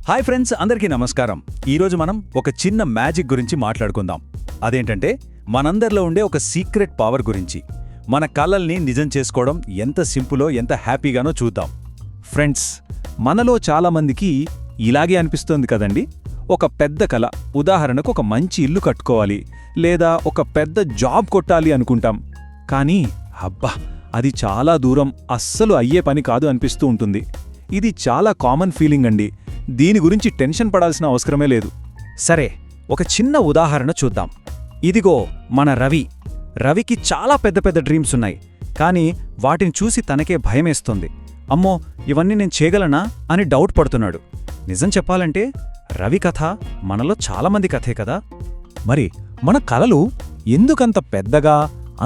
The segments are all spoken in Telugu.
హాయ్ ఫ్రెండ్స్, అందరికీ నమస్కారం. ఈరోజు మనం ఒక చిన్న మ్యాజిక్ గురించి మాట్లాడుకుందాం. అదేంటంటే మనందరిలో ఉండే ఒక సీక్రెట్ పవర్ గురించి. మన కలల్ని నిజం చేసుకోవడం ఎంత సింపులో, ఎంత హ్యాపీగానో చూద్దాం. ఫ్రెండ్స్, మనలో చాలామందికి ఇలాగే అనిపిస్తోంది కదండి. ఒక పెద్ద కల, ఉదాహరణకు ఒక మంచి ఇల్లు కట్టుకోవాలి, లేదా ఒక పెద్ద జాబ్ కొట్టాలి అనుకుంటాం. కానీ అబ్బా, అది చాలా దూరం, అస్సలు అయ్యే పని కాదు అనిపిస్తూ ఉంటుంది. ఇది చాలా కామన్ ఫీలింగ్ అండి. దీని గురించి టెన్షన్ పడాల్సిన అవసరమే లేదు. సరే, ఒక చిన్న ఉదాహరణ చూద్దాం. ఇదిగో మన రవికి చాలా పెద్ద పెద్ద డ్రీమ్స్ ఉన్నాయి. కానీ వాటిని చూసి తనకే భయమేస్తుంది. అమ్మో, ఇవన్నీ నేను చేయగలనా అని డౌట్ పడుతున్నాడు. నిజం చెప్పాలంటే రవి కథ మనలో చాలామంది కథే కదా. మరి మన కలలు ఎందుకంత పెద్దగా,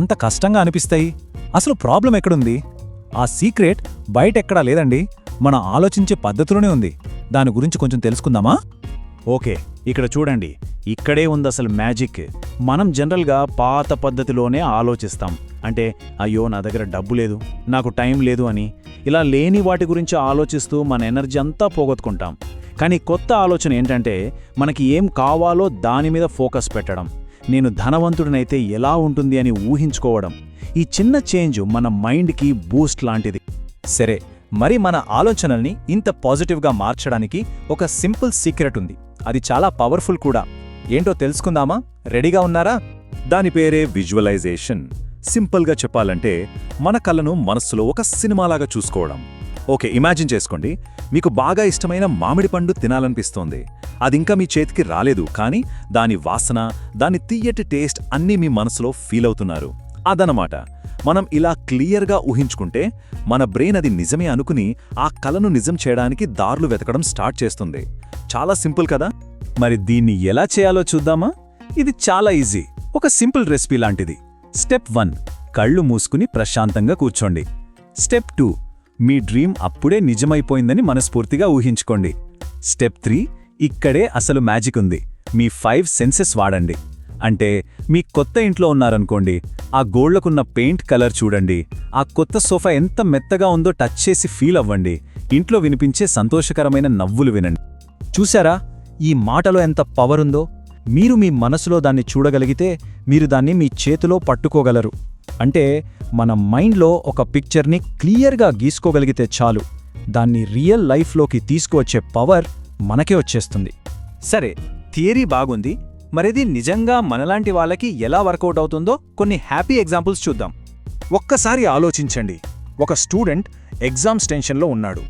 అంత కష్టంగా అనిపిస్తాయి? అసలు ప్రాబ్లం ఎక్కడుంది? ఆ సీక్రెట్ బయటెక్కడా లేదండి, మన ఆలోచించే పద్ధతిలోనే ఉంది. దాని గురించి కొంచెం తెలుసుకుందామా? ఓకే, ఇక్కడ చూడండి, ఇక్కడే ఉంది అసలు మ్యాజిక్. మనం జనరల్గా పాత పద్ధతిలోనే ఆలోచిస్తాం. అంటే అయ్యో, నా దగ్గర డబ్బు లేదు, నాకు టైం లేదు అని ఇలా లేని వాటి గురించి ఆలోచిస్తూ మన ఎనర్జీ అంతా పోగొట్టుకుంటాం. కానీ కొత్త ఆలోచన ఏంటంటే మనకి ఏం కావాలో దాని మీద ఫోకస్ పెట్టడం. నేను ధనవంతుడినైతే ఎలా ఉంటుంది అని ఊహించుకోవడం. ఈ చిన్న చేంజ్ మన మైండ్కి బూస్ట్ లాంటిది. సరే, మరి మన ఆలోచనల్ని ఇంత పాజిటివ్గా మార్చడానికి ఒక సింపుల్ సీక్రెట్ ఉంది. అది చాలా పవర్ఫుల్ కూడా. ఏంటో తెలుసుకుందామా? రెడీగా ఉన్నారా? దాని పేరే విజువలైజేషన్. సింపుల్గా చెప్పాలంటే మన కలను మనస్సులో ఒక సినిమాలాగా చూసుకోవడం. ఓకే, ఇమాజిన్ చేసుకోండి, మీకు బాగా ఇష్టమైన మామిడి పండు తినాలనిపిస్తోంది. అదింకా మీ చేతికి రాలేదు, కానీ దాని వాసన, దాని తియ్యటి టేస్ట్ అన్నీ మీ మనసులో ఫీల్ అవుతున్నారు. అదనమాట. మనం ఇలా క్లియర్గా ఊహించుకుంటే మన బ్రెయిన్ అది నిజమే అనుకుని ఆ కలను నిజం చేయడానికి దారులు వెతకడం స్టార్ట్ చేస్తుంది. చాలా సింపుల్ కదా. మరి దీన్ని ఎలా చేయాలో చూద్దామా? ఇది చాలా ఈజీ, ఒక సింపుల్ రెసిపీ లాంటిది. స్టెప్ 1, కళ్ళు మూసుకుని ప్రశాంతంగా కూర్చోండి. స్టెప్ 2, మీ డ్రీమ్ అప్పుడే నిజమైపోయిందని మనస్ఫూర్తిగా ఊహించుకోండి. స్టెప్ 3, ఇక్కడే అసలు మ్యాజిక్ ఉంది. మీ 5 సెన్సెస్ వాడండి. అంటే మీ కొత్త ఇంట్లో ఉన్నారనుకోండి, ఆ గోళ్లకున్న పెయింట్ కలర్ చూడండి, ఆ కొత్త సోఫా ఎంత మెత్తగా ఉందో టచ్ చేసి ఫీల్ అవ్వండి, ఇంట్లో వినిపించే సంతోషకరమైన నవ్వులు వినండి. చూశారా ఈ మాటలో ఎంత పవర్ ఉందో? మీరు మీ మనసులో దాన్ని చూడగలిగితే మీరు దాన్ని మీ చేతిలో పట్టుకోగలరు. అంటే మన మైండ్లో ఒక పిక్చర్ని క్లియర్గా గీసుకోగలిగితే చాలు, దాన్ని రియల్ లైఫ్లోకి తీసుకువచ్చే పవర్ మనకే వచ్చేస్తుంది. సరే, థియరీ బాగుంది. మరిది నిజంగా మనలాంటి వాళ్ళకి ఎలా వర్కౌట్ అవుతుందో కొన్ని హ్యాపీ ఎగ్జాంపుల్స్ చూద్దాం. ఒక్కసారి ఆలోచించండి, ఒక స్టూడెంట్ ఎగ్జామ్స్ టెన్షన్లో ఉన్నాడు.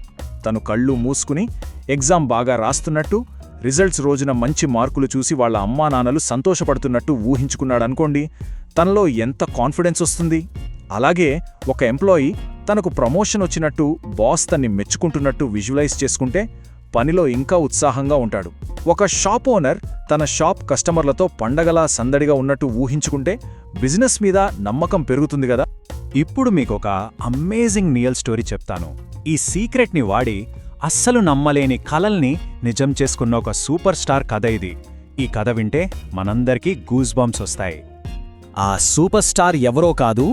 తను కళ్ళు మూసుకుని ఎగ్జామ్ బాగా రాస్తున్నట్టు, రిజల్ట్స్ రోజున మంచి మార్కులు చూసి వాళ్ళ అమ్మానాన్నలు సంతోషపడుతున్నట్టు ఊహించుకున్నాడనుకోండి, తనలో ఎంత కాన్ఫిడెన్స్ వస్తుంది. అలాగే ఒక ఎంప్లాయీ తనకు ప్రమోషన్ వచ్చినట్టు, బాస్ తన్ని మెచ్చుకుంటున్నట్టు విజువలైజ్ చేసుకుంటే పనిలో ఇంకా ఉత్సాహంగా ఉంటాడు. ఒక షాప్ ఓనర్ తన షాప్ కస్టమర్లతో పండగలా సందడిగా ఉన్నట్టు ఊహించుకుంటే బిజినెస్ మీద నమ్మకం పెరుగుతుంది కదా. ఇప్పుడు మీకొక అమేజింగ్ రియల్ స్టోరీ చెప్తాను. ఈ సీక్రెట్ని వాడి అస్సలు నమ్మలేని కలల్ని నిజం చేసుకున్న ఒక సూపర్ స్టార్ కథ ఇది. ఈ కథ వింటే మనందరికీ గూస్ బంప్స్ వస్తాయి. ఆ సూపర్ స్టార్ ఎవరో కాదు,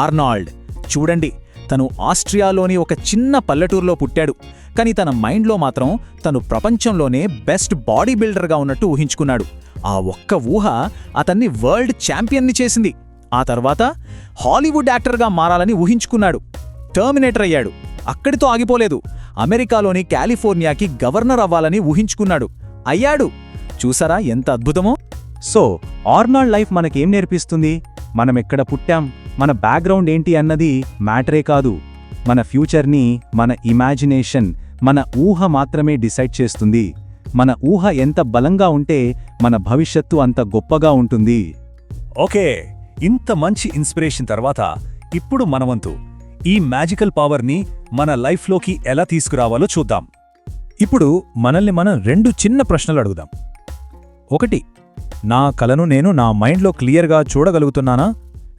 ఆర్నాల్డ్. చూడండి, తను ఆస్ట్రియాలోని ఒక చిన్న పల్లెటూరులో పుట్టాడు. కానీ తన మైండ్లో మాత్రం తను ప్రపంచంలోనే బెస్ట్ బాడీ బిల్డర్గా ఉన్నట్టు ఊహించుకున్నాడు. ఆ ఒక్క ఊహ అతన్ని వరల్డ్ ఛాంపియన్ని చేసింది. ఆ తర్వాత హాలీవుడ్ యాక్టర్గా మారాలని ఊహించుకున్నాడు. టర్మినేటర్ అయ్యాడు. అక్కడితో ఆగిపోలేదు. అమెరికాలోని కాలిఫోర్నియాకి గవర్నర్ అవ్వాలని ఊహించుకున్నాడు. అయ్యాడు. చూసారా ఎంత అద్భుతమో? సో ఆర్నాల్డ్ లైఫ్ మనకేం నేర్పిస్తుంది? మనమెక్కడ పుట్టాం, మన బ్యాక్గ్రౌండ్ ఏంటి అన్నది మ్యాటరే కాదు. మన ఫ్యూచర్ని మన ఇమాజినేషన్, మన ఊహ మాత్రమే డిసైడ్ చేస్తుంది. మన ఊహ ఎంత బలంగా ఉంటే మన భవిష్యత్తు అంత గొప్పగా ఉంటుంది. ఓకే, ఇంత మంచి ఇన్స్పిరేషన్ తర్వాత ఇప్పుడు మనవంతు ఈ మ్యాజికల్ పవర్ని మన లైఫ్లోకి ఎలా తీసుకురావాలో చూద్దాం. ఇప్పుడు మనల్ని మనం 2 చిన్న ప్రశ్నలు అడుగుదాం. 1, నా కలను నేను నా మైండ్లో క్లియర్గా చూడగలుగుతున్నానా?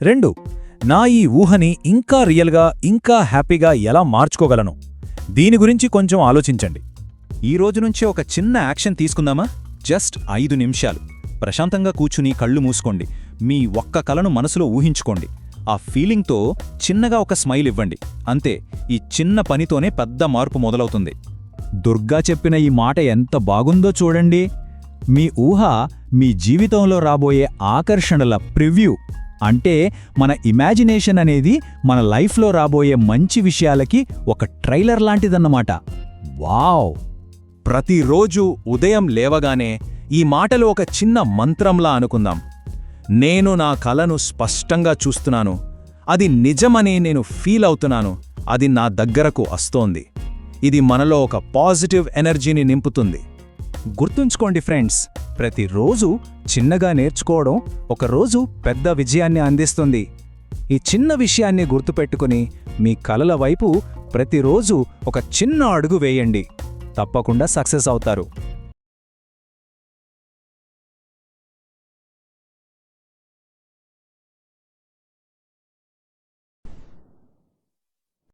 2, నా ఈ ఊహని ఇంకా రియల్గా, ఇంకా హ్యాపీగా ఎలా మార్చుకోగలను? దీని గురించి కొంచెం ఆలోచించండి. ఈ రోజు నుంచి ఒక చిన్న యాక్షన్ తీసుకుందామా? జస్ట్ 5 నిమిషాలు ప్రశాంతంగా కూర్చుని కళ్ళు మూసుకోండి. మీ ఒక్క కలను మనసులో ఊహించుకోండి. ఆ ఫీలింగ్తో చిన్నగా ఒక స్మైల్ ఇవ్వండి. అంతే, ఈ చిన్న పనితోనే పెద్ద మార్పు మొదలవుతుంది. దుర్గా చెప్పిన ఈ మాట ఎంత బాగుందో చూడండి. మీ ఊహ మీ జీవితంలో రాబోయే ఆకర్షణల ప్రివ్యూ. అంటే మన ఇమాజినేషన్ అనేది మన లైఫ్లో రాబోయే మంచి విషయాలకి ఒక ట్రైలర్ లాంటిదన్నమాట. వావ్! ప్రతిరోజు ఉదయం లేవగానే ఈ మాటలు ఒక చిన్న మంత్రంలా అనుకుందాం. నేను నా కలను స్పష్టంగా చూస్తున్నాను, అది నిజమని నేను ఫీల్ అవుతున్నాను, అది నా దగ్గరకు వస్తోంది. ఇది మనలో ఒక పాజిటివ్ ఎనర్జీని నింపుతుంది. గుర్తుంచుకోండి ఫ్రెండ్స్, ప్రతిరోజు చిన్నగా నేర్చుకోవడం ఒకరోజు పెద్ద విజయాన్ని అందిస్తుంది. ఈ చిన్న విషయాన్ని గుర్తుపెట్టుకుని మీ కలల వైపు ప్రతిరోజు ఒక చిన్న అడుగు వేయండి. తప్పకుండా సక్సెస్ అవుతారు.